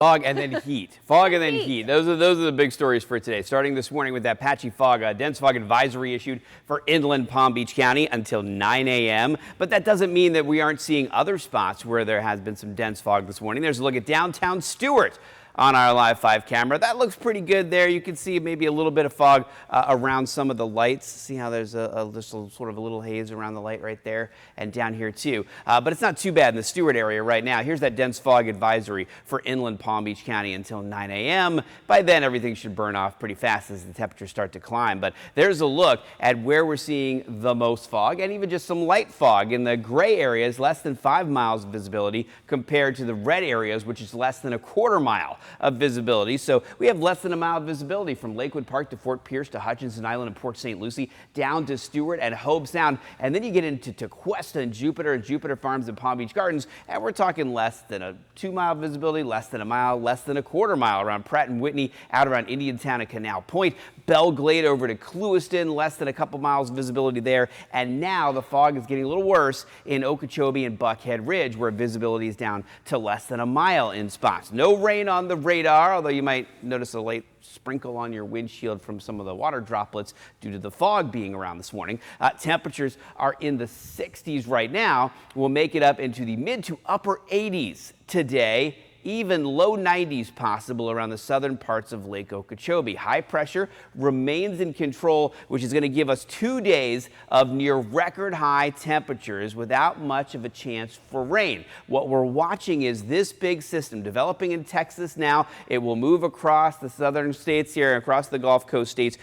Fog and then heat. Fog and then heat. Those are the big stories for today. Starting this morning with that patchy fog, a dense fog advisory issued for inland Palm Beach County until 9 a.m. But that doesn't mean that we aren't seeing other spots where there has been some dense fog this morning. There's a look at downtown Stewart on our Live 5 camera. That looks pretty good there. You can see maybe a little bit of fog around some of the lights. See how there's just sort of a little haze around the light right there and down here too. But it's not too bad in the Stewart area right now. Here's that dense fog advisory for inland Palm Beach County until 9 a.m. By then, everything should burn off pretty fast as the temperatures start to climb. But there's a look at where we're seeing the most fog and even just some light fog. In the gray areas, less than 5 miles of visibility compared to the red areas, which is less than a quarter mile of visibility. So we have less than a mile of visibility from Lakewood Park to Fort Pierce to Hutchinson Island and Port St. Lucie down to Stewart and Hobe Sound. And then you get into Tequesta and Jupiter Farms and Palm Beach Gardens. And we're talking less than a 2 mile visibility, less than a mile, less than a quarter mile around Pratt and Whitney, out around Indiantown and Canal Point, Belglade over to Clewiston, less than a couple miles of visibility there. And now the fog is getting a little worse in Okeechobee and Buckhead Ridge, where visibility is down to less than a mile in spots. No rain on the radar, although you might notice a late sprinkle on your windshield from some of the water droplets due to the fog being around this morning. Temperatures are in the 60s right now. We'll make it up into the mid to upper 80s today. Even low 90s possible around the southern parts of Lake Okeechobee. High pressure remains in control, which is going to give us 2 days of near record high temperatures without much of a chance for rain. What we're watching is this big system developing in Texas now. It will move across the southern states here, across the Gulf Coast states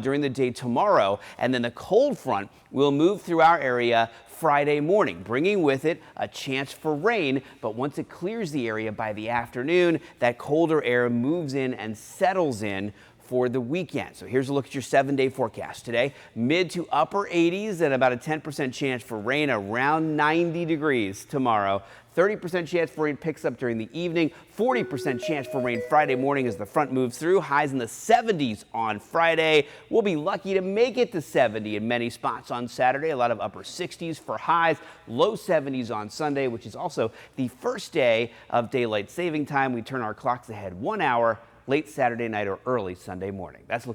during the day tomorrow. And then the cold front will move through our area Friday morning, bringing with it a chance for rain. But once it clears the area by the afternoon, that colder air moves in and settles in for the weekend. So here's a look at your 7-day forecast today. Mid to upper 80s and about a 10% chance for rain, around 90 degrees tomorrow. 30% chance for rain picks up during the evening. 40% chance for rain Friday morning as the front moves through. Highs in the 70s on Friday. We'll be lucky to make it to 70 in many spots on Saturday. A lot of upper 60s for highs. Low 70s on Sunday, which is also the first day of daylight saving time. We turn our clocks ahead 1 hour late Saturday night or early Sunday morning. That's